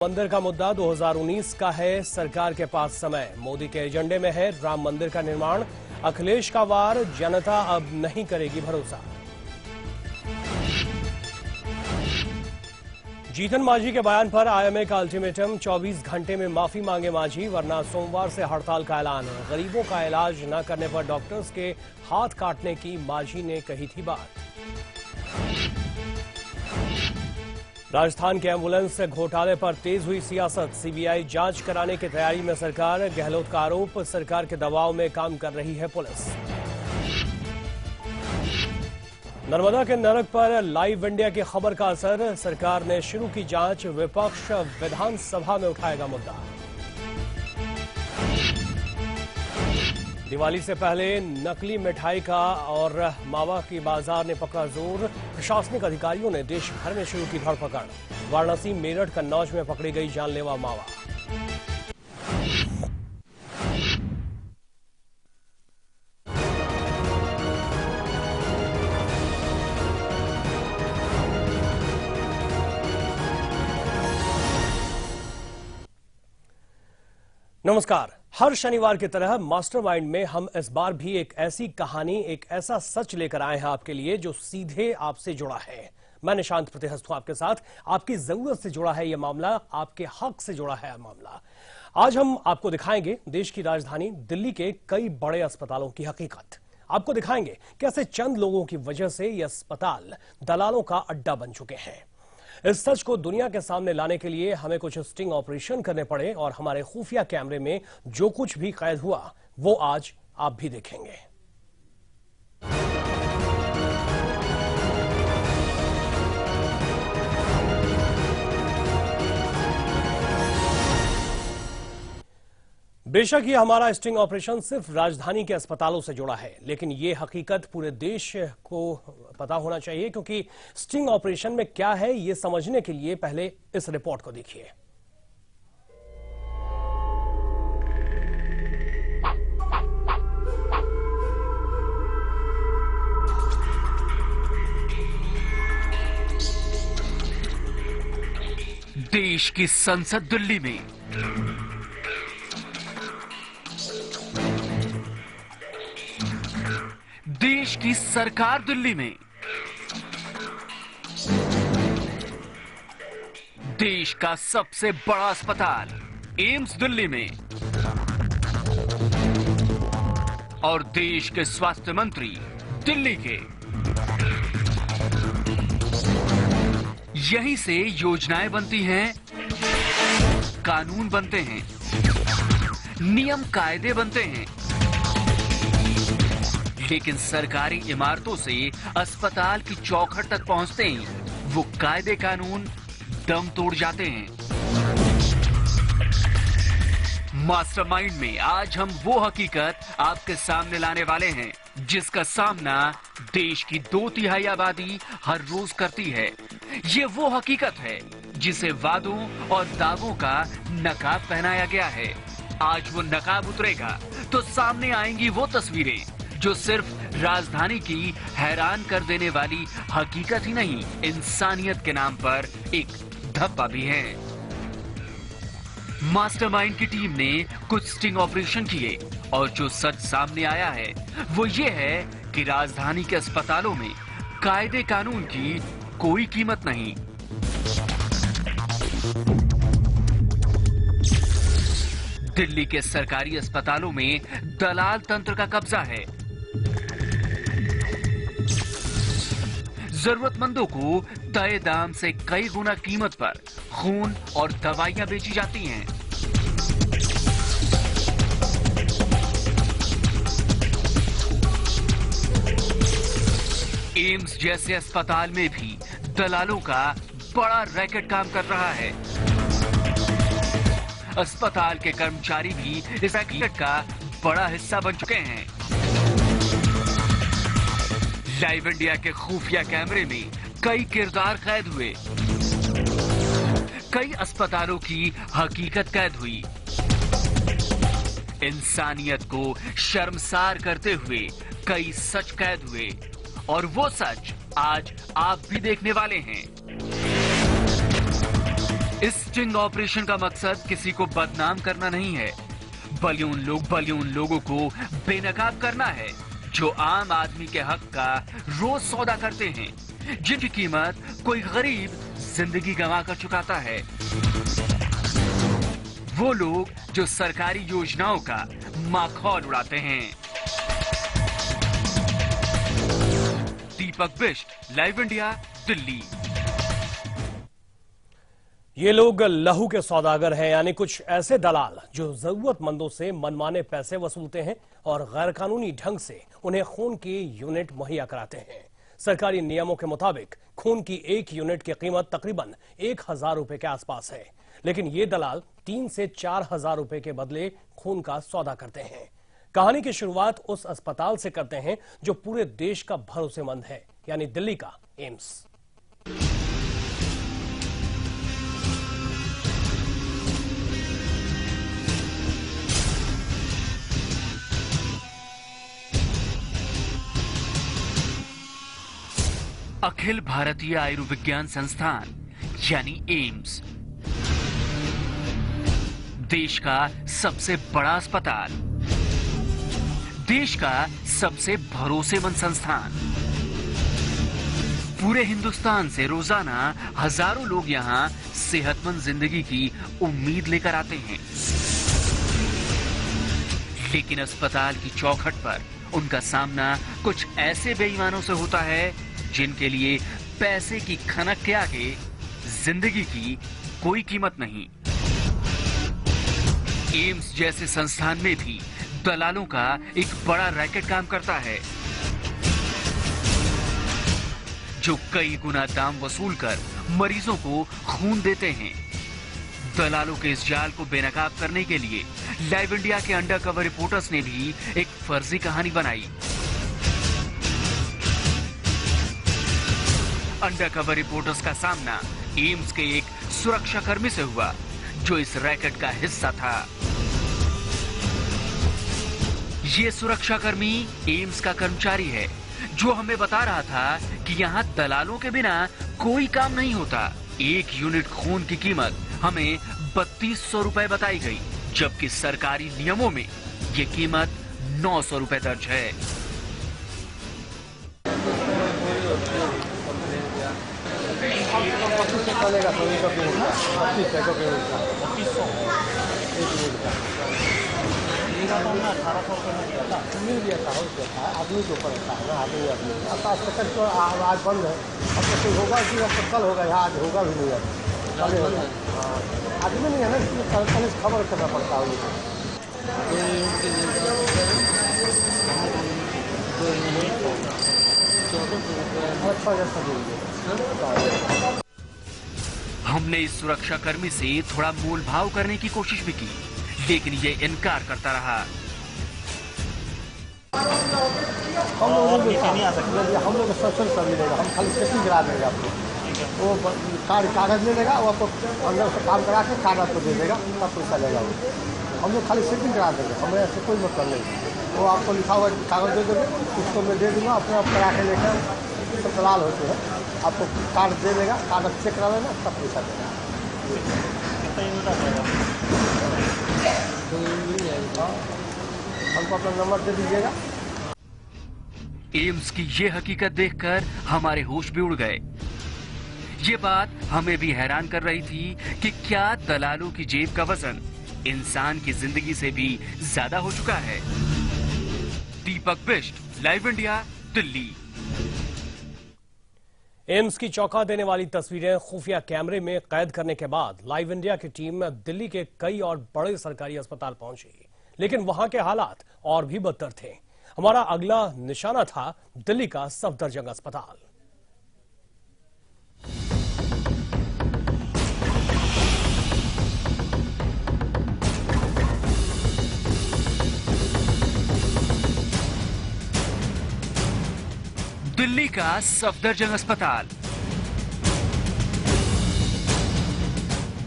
मंदिर का मुद्दा 2019 का है। सरकार के पास समय। मोदी के एजेंडे में है राम मंदिर का निर्माण। अखिलेश का वार, जनता अब नहीं करेगी भरोसा। जीतन मांझी के बयान पर आईएमए का अल्टीमेटम। 24 घंटे में माफी मांगे मांझी, वरना सोमवार से हड़ताल का ऐलान। गरीबों का इलाज न करने पर डॉक्टर्स के हाथ काटने की मांझी ने कही थी बात। राजस्थान के एम्बुलेंस घोटाले पर तेज हुई सियासत। सीबीआई जांच कराने की तैयारी में सरकार। गहलोत का आरोप, सरकार के दबाव में काम कर रही है पुलिस। नर्मदा के नरक पर लाइव इंडिया की खबर का असर। सरकार ने शुरू की जांच। विपक्ष विधानसभा में उठाएगा मुद्दा। दिवाली से पहले नकली मिठाई का और मावा की बाजार ने पकड़ा जोर। प्रशासनिक अधिकारियों ने देश भर में शुरू की धरपकड़। वाराणसी, मेरठ, कन्नौज में पकड़ी गई जानलेवा मावा। नमस्कार। हर शनिवार की तरह मास्टरमाइंड में हम इस बार भी एक ऐसी कहानी, एक ऐसा सच लेकर आए हैं आपके लिए जो सीधे आपसे जुड़ा है। मैं निशांत प्रतिहस्त हूं आपके साथ। आपकी जरूरत से जुड़ा है यह मामला, आपके हक से जुड़ा है यह मामला। आज हम आपको दिखाएंगे देश की राजधानी दिल्ली के कई बड़े अस्पतालों की हकीकत। आपको दिखाएंगे कैसे चंद लोगों की वजह से ये अस्पताल दलालों का अड्डा बन चुके हैं। इस सच को दुनिया के सामने लाने के लिए हमें कुछ स्टिंग ऑपरेशन करने पड़े और हमारे खुफिया कैमरे में जो कुछ भी कैद हुआ वो आज आप भी देखेंगे। बेशक ये हमारा स्टिंग ऑपरेशन सिर्फ राजधानी के अस्पतालों से जुड़ा है, लेकिन ये हकीकत पूरे देश को पता होना चाहिए, क्योंकि स्टिंग ऑपरेशन में क्या है ये समझने के लिए पहले इस रिपोर्ट को देखिए। देश की संसद दिल्ली में देश की सरकार दिल्ली में, देश का सबसे बड़ा अस्पताल एम्स दिल्ली में और देश के स्वास्थ्य मंत्री दिल्ली के। यहीं से योजनाएं बनती हैं, कानून बनते हैं, नियम कायदे बनते हैं, लेकिन सरकारी इमारतों से अस्पताल की चौखट तक पहुंचते ही वो कायदे कानून दम तोड़ जाते हैं। मास्टरमाइंड में आज हम वो हकीकत आपके सामने लाने वाले हैं जिसका सामना देश की 2/3 आबादी हर रोज करती है। ये वो हकीकत है जिसे वादों और दावों का नकाब पहनाया गया है। आज वो नकाब उतरेगा तो सामने आएंगी वो तस्वीरें जो सिर्फ राजधानी की हैरान कर देने वाली हकीकत ही नहीं, इंसानियत के नाम पर एक धब्बा भी है। मास्टरमाइंड की टीम ने कुछ स्टिंग ऑपरेशन किए और जो सच सामने आया है वो ये है कि राजधानी के अस्पतालों में कायदे कानून की कोई कीमत नहीं। दिल्ली के सरकारी अस्पतालों में दलाल तंत्र का कब्जा है। जरूरतमंदों को तय दाम से कई गुना कीमत पर खून और दवाइयां बेची जाती हैं। एम्स जैसे अस्पताल में भी दलालों का बड़ा रैकेट काम कर रहा है। अस्पताल के कर्मचारी भी इस रैकेट का बड़ा हिस्सा बन चुके हैं। लाइव इंडिया के खुफिया कैमरे में कई किरदार कैद हुए, कई अस्पतालों की हकीकत कैद हुई। इंसानियत को शर्मसार करते हुए कई सच कैद हुए और वो सच आज आप भी देखने वाले हैं। इस स्टिंग ऑपरेशन का मकसद किसी को बदनाम करना नहीं है, बल्कि उन लोगों को बेनकाब करना है जो आम आदमी के हक का रोज सौदा करते हैं, जिनकी कीमत कोई गरीब जिंदगी गंवा कर चुकाता है। वो लोग जो सरकारी योजनाओं का माखौल उड़ाते हैं। दीपक बिष्ट, लाइव इंडिया, दिल्ली। ये लोग लहू के सौदागर हैं, यानी कुछ ऐसे दलाल जो जरूरतमंदों से मनमाने पैसे वसूलते हैं और गैरकानूनी ढंग से उन्हें खून की यूनिट मुहैया कराते हैं। सरकारी नियमों के मुताबिक खून की एक यूनिट की कीमत तकरीबन 1,000 रुपए के आसपास है, लेकिन ये दलाल 3 से 4,000 रुपए के बदले खून का सौदा करते हैं। कहानी की शुरुआत उस अस्पताल से करते हैं जो पूरे देश का भरोसेमंद है, यानी दिल्ली का एम्स। अखिल भारतीय आयुर्विज्ञान संस्थान यानी एम्स, देश का सबसे बड़ा अस्पताल, देश का सबसे भरोसेमंद संस्थान। पूरे हिंदुस्तान से रोजाना हजारों लोग यहां सेहतमंद जिंदगी की उम्मीद लेकर आते हैं, लेकिन अस्पताल की चौखट पर उनका सामना कुछ ऐसे बेईमानों से होता है जिनके लिए पैसे की खनक के आगे जिंदगी की कोई कीमत नहीं। एम्स जैसे संस्थान में भी दलालों का एक बड़ा रैकेट काम करता है, जो कई गुना दाम वसूल कर मरीजों को खून देते हैं। दलालों के इस जाल को बेनकाब करने के लिए लाइव इंडिया के अंडरकवर रिपोर्टर्स ने भी एक फर्जी कहानी बनाई। अंडरकवर रिपोर्टर्स का सामना एम्स के एक सुरक्षाकर्मी से हुआ जो इस रैकेट का हिस्सा था। ये सुरक्षाकर्मी एम्स का कर्मचारी है जो हमें बता रहा था कि यहाँ दलालों के बिना कोई काम नहीं होता। एक यूनिट खून की कीमत हमें 3200 रुपए बताई गई, जबकि सरकारी नियमों में ये कीमत 900 रुपए दर्ज है। चलेगा तो 25 का मिल गया था, आदमी के ऊपर था ना, आदमी अब तो आज बंद है, अब तो कोई होगा कि अब तो कल होगा, यहाँ आज होगा भी नहीं, कल होगा। आदमी नहीं है ना, कल खबर करना पड़ता है उनको। हमने इस सुरक्षाकर्मी से थोड़ा मोल भाव करने की कोशिश भी की, लेकिन ये इनकार करता रहा। हम लोग को सशल कर मिलेगा, हम खाली चेकिंग करा देंगे आपको। वो कागज ले लेगा, वो आपको अंदर से काम करा के कागज को दे देगा, तब पैसा लेगा वो। हम लोग खाली चेकिंग करा देंगे, हमें ऐसे कोई मतलब नहीं। वो आपको लिखा हुआ कागज दे देंगे, उसको मैं दे दूँगा, अपने आप करा के लेकर सब दलाल होते हैं, आपको कार्ड दे देगा, कागज चेक करा लेना, तब पैसा देगा। हमको अपना नंबर दे दीजिएगा। एम्स की ये हकीकत देखकर हमारे होश भी उड़ गए। ये बात हमें भी हैरान कर रही थी कि क्या दलालों की जेब का वजन इंसान की जिंदगी से भी ज्यादा हो चुका है। Deepak Bisht, Live India, Delhi. एम्स की चौंका देने वाली तस्वीरें खुफिया कैमरे में कैद करने के बाद लाइव इंडिया की टीम दिल्ली के कई और बड़े सरकारी अस्पताल पहुंची, लेकिन वहां के हालात और भी बदतर थे। हमारा अगला निशाना था दिल्ली का सफदरजंग अस्पताल। दिल्ली का सफदरजंग अस्पताल।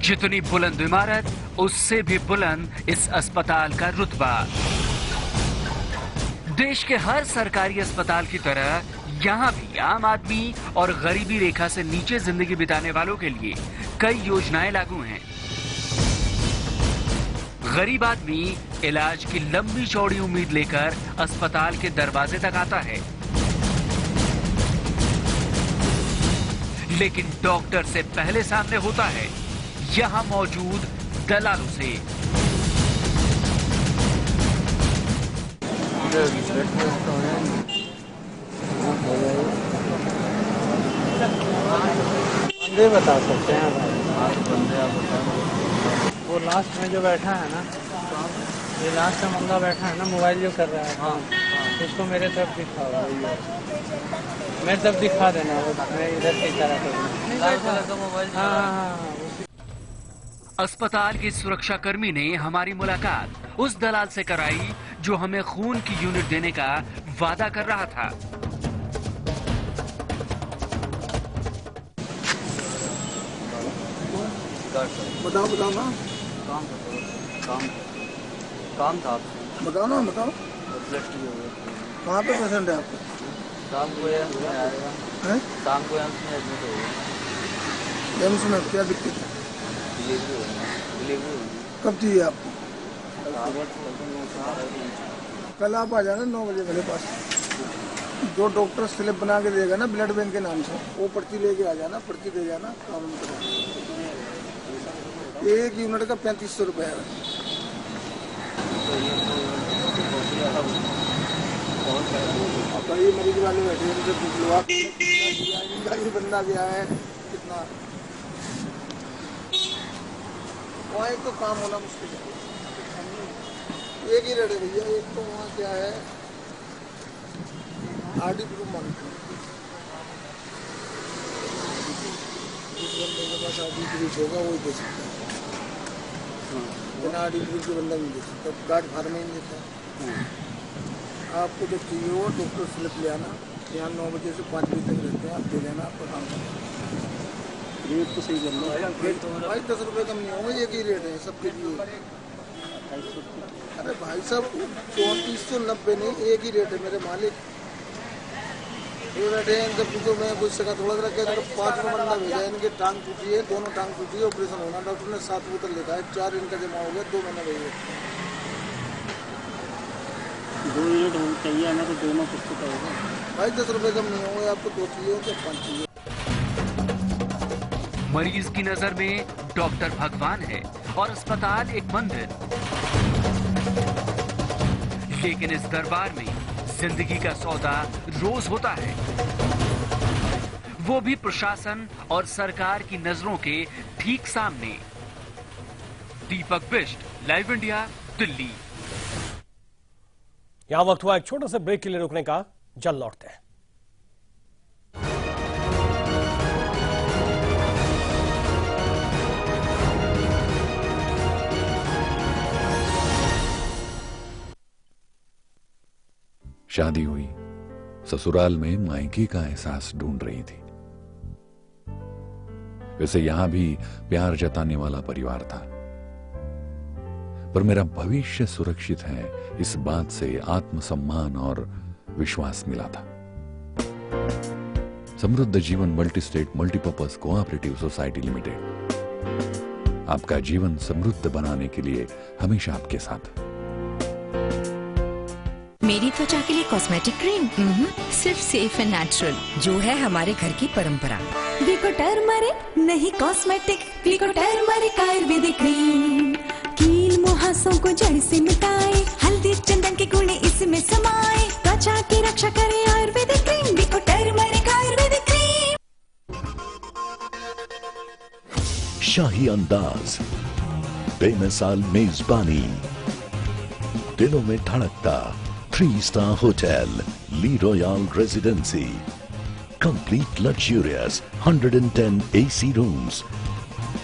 जितनी बुलंद इमारत, उससे भी बुलंद इस अस्पताल का रुतबा। देश के हर सरकारी अस्पताल की तरह यहां भी आम आदमी और गरीबी रेखा से नीचे जिंदगी बिताने वालों के लिए कई योजनाएं लागू हैं। गरीब आदमी इलाज की लंबी चौड़ी उम्मीद लेकर अस्पताल के दरवाजे तक आता है, लेकिन डॉक्टर से पहले सामने होता है यहां मौजूद दलालों से। बंदे बता सकते हैं बंदे आप बताओ। वो लास्ट में जो बैठा है ना, ये लास्ट में बंदा बैठा है ना, मोबाइल जो कर रहा है, हाँ, उसको मेरे तरफ दिखाओ, मेरे तरफ दिखा देना, मैं इधर से इशारा करूँगा। हाँ। अस्पताल के सुरक्षा कर्मी ने हमारी मुलाकात उस दलाल से कराई जो हमें खून की यूनिट देने का वादा कर रहा था। बताओ ना। काम था। बताओ ना, बताओ। कहाँ पे पेशेंट है आपका? शाम को एम्स में आएगा। हैं? शाम को एम्स में एडमिट होगा। एम्स में क्या दिक्कत है? डिलीवरी कब चाहिए आपको? कल आप आ जाना 9 बजे मेरे पास। जो डॉक्टर स्लिप बना के देगा ना ब्लड बैंक के नाम से, वो पर्ची लेके आ जाना, पर्ची दे जाना, काम करेगा। एक यूनिट का 3500 रुपये है। कई मरीज वाले बैठे हैं, उनसे पूछ लो आप, इनका ही बंदा गया है कितना। वहाँ एक तो काम होना मुश्किल है, एक ही रेट है भैया। एक तो वहाँ क्या है, आरडी प्रूफ मांगते हैं। जिस बंदे के पास आरडी प्रूफ होगा वो दे सकता है, बिना आरडी प्रूफ के बंदा नहीं दे सकता, कार्ड फार्म ही नहीं देता है। आपको जब चाहिए हो डॉक्टर स्लिप ले आना, यहाँ 9 बजे से 5 बजे तक रहते हैं, आप दे देना, आपका काम करना। रेट तो सही करना भाई, 10 रुपये कम नहीं होंगे, एक ही रेट है सबके लिए। अरे भाई साहब 3490 नहीं, एक ही रेट है मेरे मालिक। ये बैठे हैं, इनसे पूछो मैं कुछ सका थोड़ा रख के 5 बंदा भेजा है, इनके टांग टूटी है, दोनों टांग टूटी है, ऑपरेशन होना। डॉक्टर ने 7 बोतल लिखा है, 4 इनका जमा हो गया, 2 महीने भेजे। 2 यूनिट होनी चाहिए हमें, तो दोनों पुस्तक होगा भाई। 10 रुपये कम नहीं होंगे, आपको 2 चाहिए तो 5 चाहिए। मरीज की नजर में डॉक्टर भगवान है और अस्पताल एक मंदिर, लेकिन इस दरबार में जिंदगी का सौदा रोज होता है, वो भी प्रशासन और सरकार की नजरों के ठीक सामने। दीपक बिष्ट, लाइव इंडिया, दिल्ली। यहां वक्त हुआ एक छोटे से ब्रेक के लिए रुकने का, जल्द लौटते हैं। शादी हुई, ससुराल में मायके का एहसास ढूंढ रही थी। वैसे यहां भी प्यार जताने वाला परिवार था, पर मेरा भविष्य सुरक्षित है इस बात से आत्मसम्मान और विश्वास मिला था। समृद्ध जीवन multi state multipurpose cooperative society limited आपका जीवन समृद्ध बनाने के लिए हमेशा आपके साथ। मेरी त्वचा के लिए कॉस्मेटिक क्रीम सिर्फ सेफ एंड नेचुरल, जो है हमारे घर की परंपरा। विको टर्मरिक नहीं cosmetic, Vicco turmeric Ayurvedic cream कील मुहासों को जड़ से मिटाए, हल्दी चंदन के गुण इसमें समाए, त्वचा की रक्षा करे Ayurvedic cream, Vicco turmeric Ayurvedic cream. शाही अंदाज, बेमिसाल मेजबानी, दिलों में धड़कता 3-star hotel, Lee Royal Residency. Complete luxurious 110 AC rooms.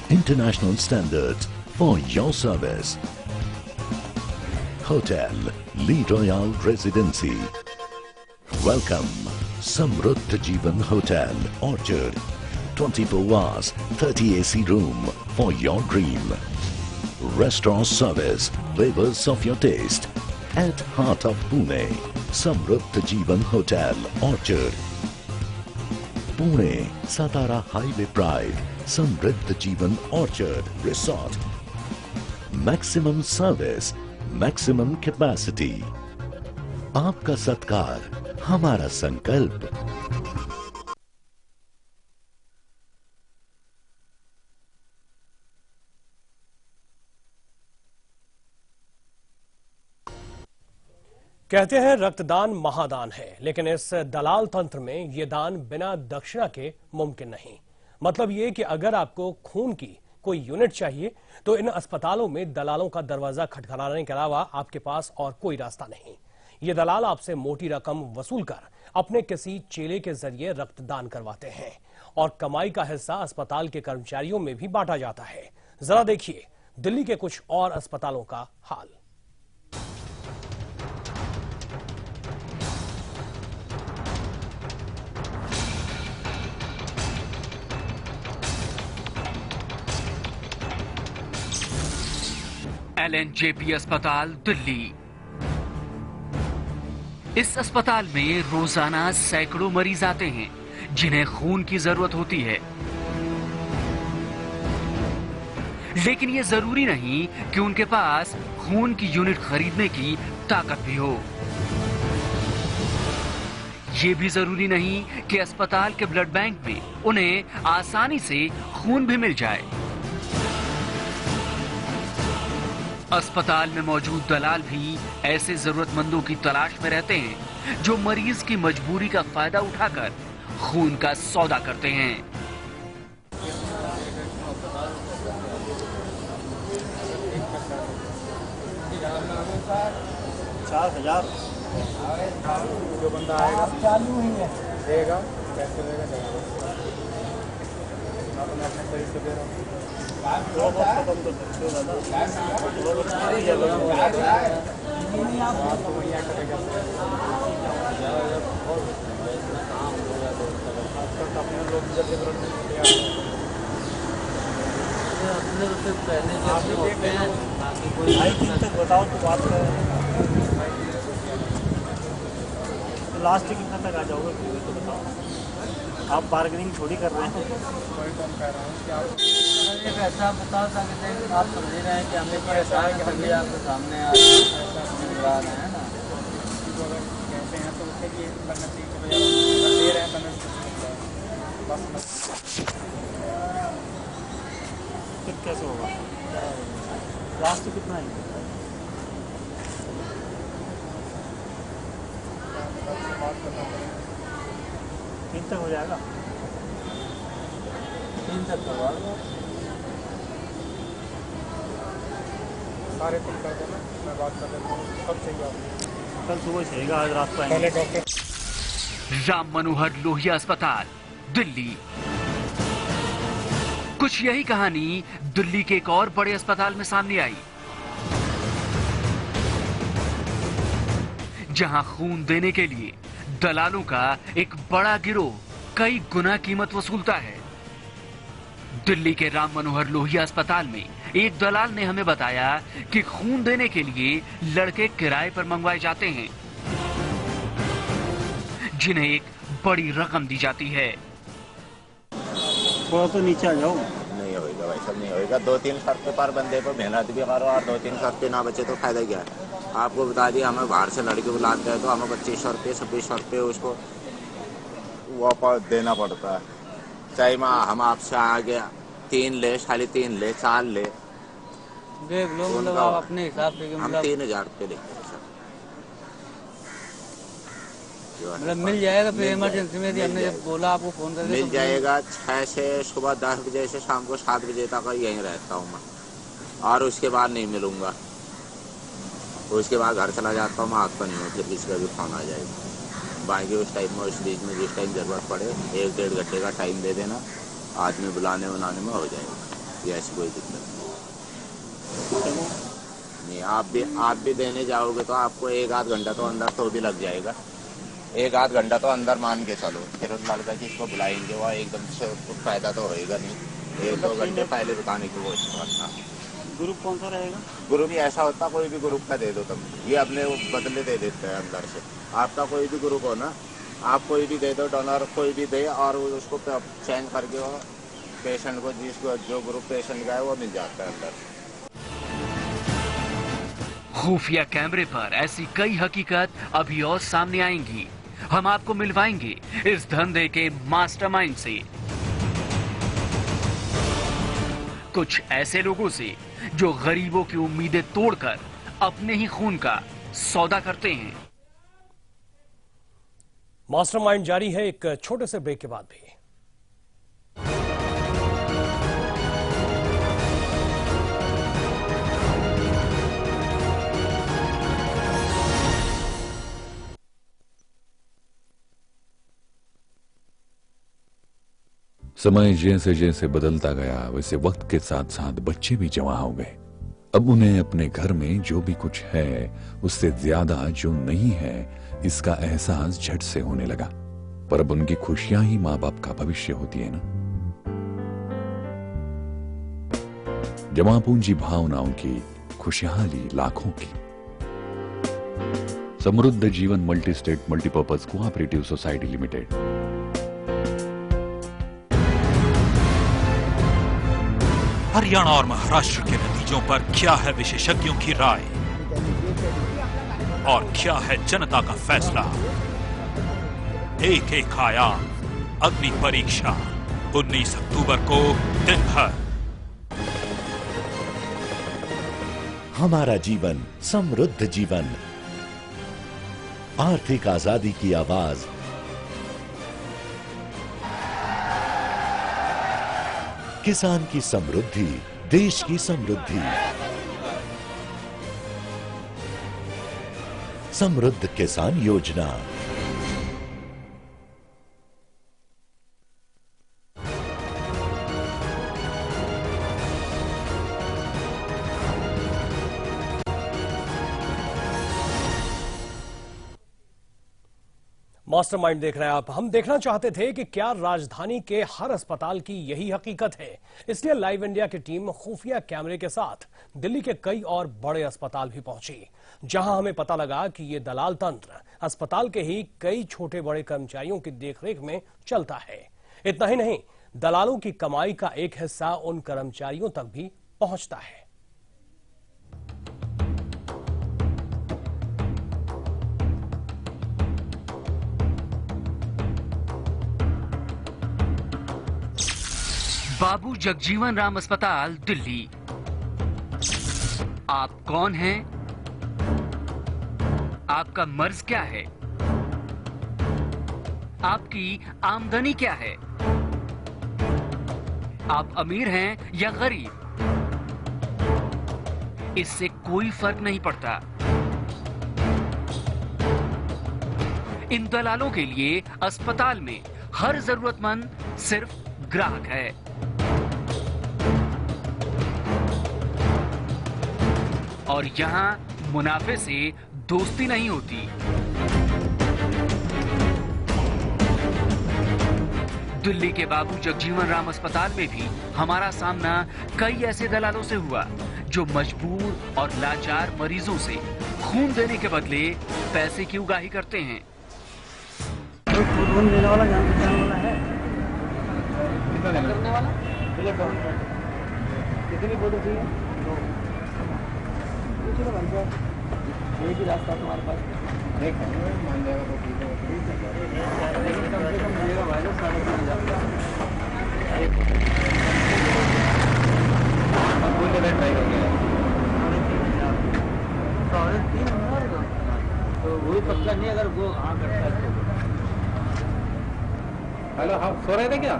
International standards for your service. Hotel Lee Royal Residency. Welcome, Samruddh Jeevan Hotel, Orchard. 24 hours, 30 AC room for your dream. Restaurant service, flavors of your taste. At heart of Pune, Samruddh Jeevan Hotel, Orchard. Pune, Satara Highway Pride, समृद्ध जीवन orchard resort. Maximum service, maximum capacity. आपका सत्कार, हमारा संकल्प। कहते हैं रक्तदान महादान है, लेकिन इस दलाल तंत्र में ये दान बिना दक्षिणा के मुमकिन नहीं। मतलब ये कि अगर आपको खून की कोई यूनिट चाहिए तो इन अस्पतालों में दलालों का दरवाजा खटखटाने के अलावा आपके पास और कोई रास्ता नहीं। ये दलाल आपसे मोटी रकम वसूल कर अपने किसी चेले के जरिए रक्तदान करवाते हैं और कमाई का हिस्सा अस्पताल के कर्मचारियों में भी बांटा जाता है। जरा देखिए दिल्ली के कुछ और अस्पतालों का हाल। LNJP अस्पताल दिल्ली। इस अस्पताल में रोजाना सैकड़ों मरीज आते हैं जिन्हें खून की जरूरत होती है, लेकिन यह जरूरी नहीं कि उनके पास खून की यूनिट खरीदने की ताकत भी हो। यह भी जरूरी नहीं कि अस्पताल के ब्लड बैंक में उन्हें आसानी से खून भी मिल जाए। अस्पताल में मौजूद दलाल भी ऐसे जरूरतमंदों की तलाश में रहते हैं जो मरीज की मजबूरी का फायदा उठाकर खून का सौदा करते हैं। जो बंदा आएगा चालू ही है देगा, कैसे देगा आपने अपने सही से दे रहा हूँ। बताओ तो बात लास्ट कितना तक आ जाओगे तो बताओ। आप बार्गेनिंग थोड़ी कर रहे हैं। कोई कम कह रहा हूँ कि आप एक ऐसा बता सकते हैं कि आप समझ रहे हैं कि हमें तो ऐसा है कि सभी आपके सामने आ रहे हैं ना। कहते हैं तो उसके लिए करना चाहिए, दे रहे हैं फिर कैसे होगा? लास्ट कितना है? तीन तक हो जाएगा। 3 तक करवा लो। सारे 3 कर देना, मैं बात कर लेता हूँ। कब चाहिए आपको? कल सुबह चाहिएगा, आज रात को आएंगे। डॉक्टर राम मनोहर लोहिया अस्पताल दिल्ली। कुछ यही कहानी दिल्ली के एक और बड़े अस्पताल में सामने आई, जहां खून देने के लिए दलालों का एक बड़ा गिरोह कई गुना कीमत वसूलता है। दिल्ली के राम मनोहर लोहिया अस्पताल में एक दलाल ने हमें बताया कि खून देने के लिए लड़के किराए पर मंगवाए जाते हैं, जिन्हें एक बड़ी रकम दी जाती है। थोड़ा तो नीचे आ जाओ। नहीं होगा भाई साहब, नहीं होगा। 2-3 शर्त पर बंदे पर मेहनत भी करो और 2-3 शर्त ना बचे तो फायदा क्या है? आपको बता दिया, हमें बाहर से लड़के बुलाते हैं तो हमें 2500 रुपये 2600 रुपये उसको वापस देना पड़ता है। चाहे हम आपसे आगे 3 ले, साढ़े 3 ले, 4 ले, देख लो। मतलब आप अपने हिसाब से हम 3000 रुपये लेते हैं। मतलब मिल जाएगा फिर इमरजेंसी में? हमने जब बोला आपको फोन करके मिल जाएगा। 6 से सुबह 10 बजे से शाम को 7 बजे तक यहीं रहता हूँ मैं, और उसके बाद नहीं मिलूंगा। उसके बाद घर चला जाता हूँ मैं, हाथ पर नहीं हूँ, फिर किसी का भी फोन आ जाएगा। बाकी उस टाइम में, उस बीच में जिस टाइम जरूरत पड़े 1-1.5 घंटे का टाइम दे देना, आदमी बुलाने बनाने में हो जाएगा। ये ऐसी कोई दिक्कत नहीं। आप भी देने जाओगे तो आपको 1-8 घंटा तो अंदर तो भी लग जाएगा। 1-8 घंटा तो अंदर मान के चलो, फिर उस लड़का जिसको बुलाएंगे वो एकदम से फायदा तो होएगा नहीं। 1-2 घंटे पहले बताने की कोशिश करना। ग्रुप कौन सा रहेगा? ग्रुप ही ऐसा होता, कोई भी ग्रुप का दे दो तुम, ये अपने बदले दे देते हैं अंदर से। आपका कोई भी ग्रुप हो ना, आप कोई भी दे दो, डोनर कोई भी दे, और उसको चेंज करके वो पेशेंट को जिसको जो ग्रुप पेशेंट का है वो मिल जाता है अंदर। खुफिया कैमरे पर ऐसी कई हकीकत अभी और सामने आएंगी। हम आपको मिलवाएंगे इस धंधे के मास्टरमाइंड से, कुछ ऐसे लोगों से जो गरीबों की उम्मीदें तोड़कर अपने ही खून का सौदा करते हैं। मास्टरमाइंड जारी है एक छोटे से ब्रेक के बाद भी। समय जैसे जैसे बदलता गया वैसे वक्त के साथ साथ बच्चे भी जवां हो गए। अब उन्हें अपने घर में जो भी कुछ है उससे ज्यादा जो नहीं है इसका एहसास झट से होने लगा। पर अब उनकी खुशियां ही मां बाप का भविष्य होती है ना। जमा पूंजी भावनाओं की खुशहाली लाखों की। समृद्ध जीवन multi state multipurpose cooperative society limited. Haryana और महाराष्ट्र के नतीजों पर क्या है विशेषज्ञों की राय और क्या है जनता का फैसला। एक एक आयाम अग्नि परीक्षा 19 अक्टूबर को दिन भर। हमारा जीवन समृद्ध जीवन, आर्थिक आजादी की आवाज, किसान की समृद्धि, देश की समृद्धि। समृद्ध किसान योजना। मास्टरमाइंड देख रहे हैं आप। हम देखना चाहते थे कि क्या राजधानी के हर अस्पताल की यही हकीकत है। इसलिए लाइव इंडिया की टीम खुफिया कैमरे के साथ दिल्ली के कई और बड़े अस्पताल भी पहुंची, जहां हमें पता लगा कि ये दलाल तंत्र अस्पताल के ही कई छोटे बड़े कर्मचारियों की देखरेख में चलता है। इतना ही नहीं, दलालों की कमाई का एक हिस्सा उन कर्मचारियों तक भी पहुंचता है। बाबू जगजीवन राम अस्पताल दिल्ली। आप कौन हैं? आपका मर्ज क्या है? आपकी आमदनी क्या है? आप अमीर हैं या गरीब? इससे कोई फर्क नहीं पड़ता। इन दलालों के लिए अस्पताल में हर जरूरतमंद सिर्फ ग्राहक है। और यहां मुनाफे से दोस्ती नहीं होती। दिल्ली के बाबू जगजीवन राम अस्पताल में भी हमारा सामना कई ऐसे दलालों से हुआ जो मजबूर और लाचार मरीजों से खून देने के बदले पैसे की उगाही करते हैं। खून देने वाला वाला है। कितनी बोतल चाहिए? एक ही रास्ता तुम्हारे पास। मान जाएगा तो ठीक है, लेकिन कम से कम मिलेगा भाई 3.5 तो वही पक्का नहीं। अगर वो हाँ करता है तो। हेलो, हाँ सो रहे थे क्या?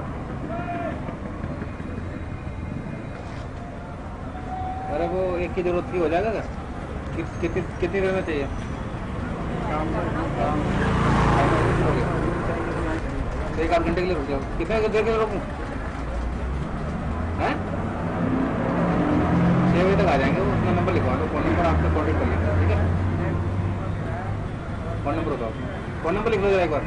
अरे वो एक की जरूरत थी, हो जाएगा क्या? कितनी देर में चाहिए? तो 1 आध घंटे के लिए रुक जाओ। कितने देर के लिए रुकूं? हैं? 6 बजे तक आ जाएंगे। वो अपना नंबर लिखवा लो, फोन नंबर आपसे कॉन्टेक्ट कर लेंगे। ठीक है, फोन नंबर बताओ। फोन नंबर लिख लो जरा एक बार।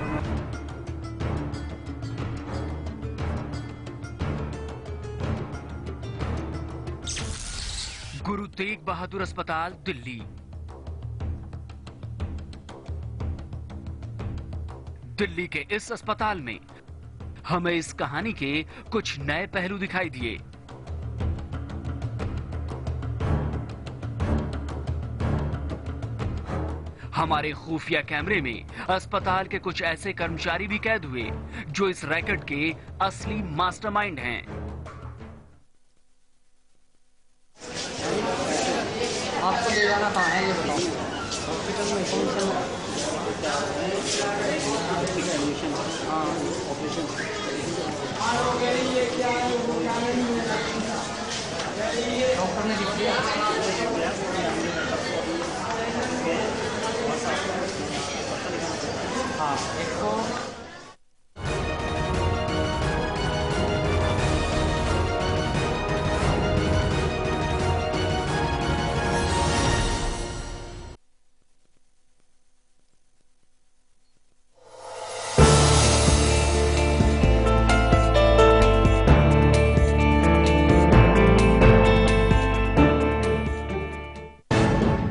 गुरु तेग बहादुर अस्पताल दिल्ली। दिल्ली के इस अस्पताल में हमें इस कहानी के कुछ नए पहलू दिखाई दिए। हमारे खुफिया कैमरे में अस्पताल के कुछ ऐसे कर्मचारी भी कैद हुए जो इस रैकेट के असली मास्टरमाइंड हैं। आपको ले जाना कहाँ है ये बताओ। हॉस्पिटल में कौन सा हाँ ऑपरेशन डॉक्टर ने लिख दिया। हाँ एक तो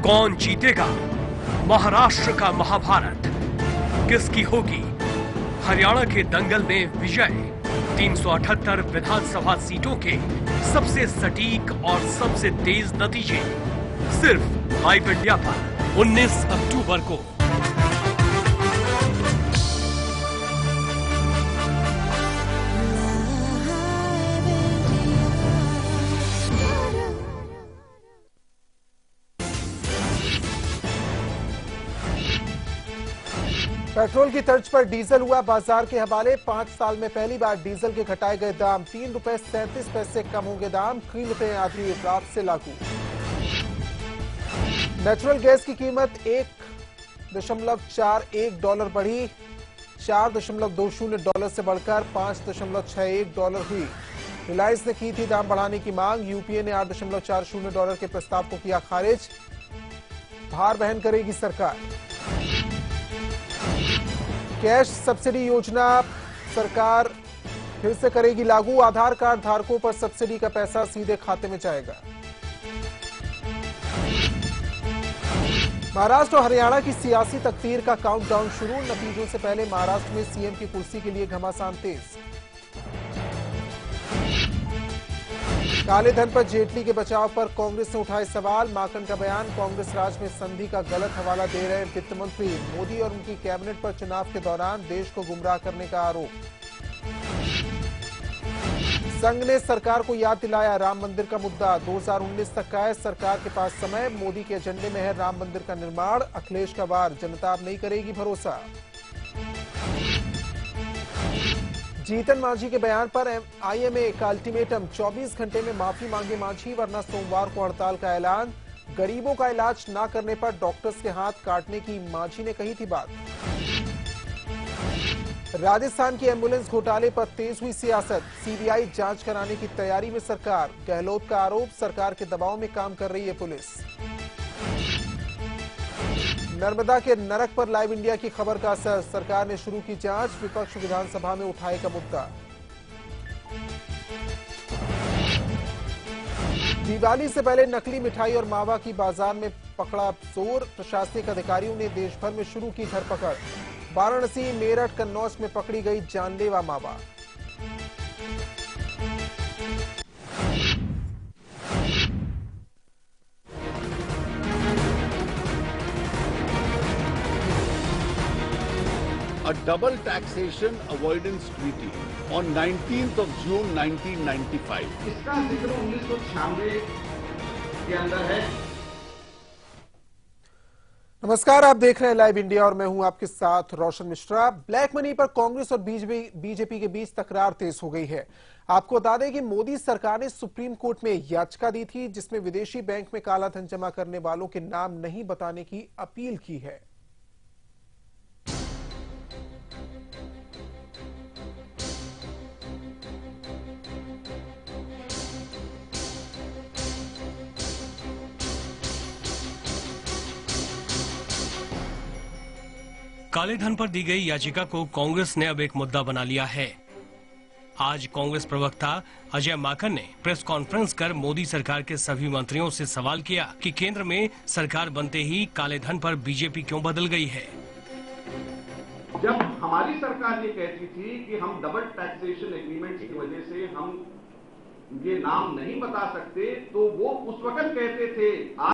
कौन जीतेगा महाराष्ट्र का महाभारत? किसकी होगी हरियाणा के दंगल में विजय? 378 विधानसभा सीटों के सबसे सटीक और सबसे तेज नतीजे सिर्फ लाइव इंडिया पर 19 अक्टूबर को। पेट्रोल की तर्ज पर डीजल हुआ बाजार के हवाले। 5 साल में पहली बार डीजल के घटाए गए दाम। 3 रुपए 37 पैसे कम होंगे दाम। कीमतें आधी रात से लागू। नेचुरल गैस की कीमत 1.41 डॉलर बढ़ी। 4.20 डॉलर से बढ़कर 5.61 डॉलर हुई। रिलायंस ने की थी दाम बढ़ाने की मांग। यूपीए ने 8.40 डॉलर के प्रस्ताव को किया खारिज। भार वहन करेगी सरकार। कैश सब्सिडी योजना सरकार फिर से करेगी लागू। आधार कार्ड धारकों पर सब्सिडी का पैसा सीधे खाते में जाएगा। महाराष्ट्र और हरियाणा की सियासी तकदीर का काउंटडाउन शुरू। नतीजों से पहले महाराष्ट्र में सीएम की कुर्सी के लिए घमासान तेज। काले धन पर जेटली के बचाव पर कांग्रेस ने उठाए सवाल। माकन का बयान, कांग्रेस राज में संधि का गलत हवाला दे रहे वित्त मंत्री। मोदी और उनकी कैबिनेट पर चुनाव के दौरान देश को गुमराह करने का आरोप। संघ ने सरकार को याद दिलाया राम मंदिर का मुद्दा 2019 तक का है सरकार के पास समय। मोदी के एजेंडे में है राम मंदिर का निर्माण। अखिलेश का वार, जनता अब नहीं करेगी भरोसा। जीतन मांझी के बयान पर आईएमए का अल्टीमेटम, 24 घंटे में माफी मांगे मांझी वरना सोमवार को हड़ताल का ऐलान। गरीबों का इलाज ना करने पर डॉक्टर्स के हाथ काटने की मांझी ने कही थी बात। राजस्थान की एम्बुलेंस घोटाले पर तेज हुई सियासत। सीबीआई जांच कराने की तैयारी में सरकार। गहलोत का आरोप, सरकार के दबाव में काम कर रही है पुलिस। नर्मदा के नरक पर लाइव इंडिया की खबर का असर, सरकार ने शुरू की जांच। विपक्ष विधानसभा में उठाएगा मुद्दा। दिवाली से पहले नकली मिठाई और मावा की बाजार में पकड़ा जोर। प्रशासनिक अधिकारियों ने देश भर में शुरू की धरपकड़। वाराणसी, मेरठ, कन्नौज में पकड़ी गई जानलेवा मावा। A double taxation avoidance treaty on 19th of June 1995. इसका जिक्र 1996 के अंदर है। नमस्कार, आप देख रहे हैं लाइव इंडिया और मैं हूं आपके साथ रोशन मिश्रा। ब्लैक मनी पर कांग्रेस और बीजेपी के बीच तकरार तेज हो गई है। आपको बता दें कि मोदी सरकार ने सुप्रीम कोर्ट में याचिका दी थी जिसमें विदेशी बैंक में काला धन जमा करने वालों के नाम नहीं बताने की अपील की है। काले धन पर दी गई याचिका को कांग्रेस ने अब एक मुद्दा बना लिया है। आज कांग्रेस प्रवक्ता अजय माकन ने प्रेस कॉन्फ्रेंस कर मोदी सरकार के सभी मंत्रियों से सवाल किया कि केंद्र में सरकार बनते ही काले धन पर बीजेपी क्यों बदल गई है। जब हमारी सरकार ये कहती थी कि हम डबल टैक्सेशन एग्रीमेंट्स की वजह से हम ये नाम नहीं बता सकते, तो वो उस वक्त कहते थे।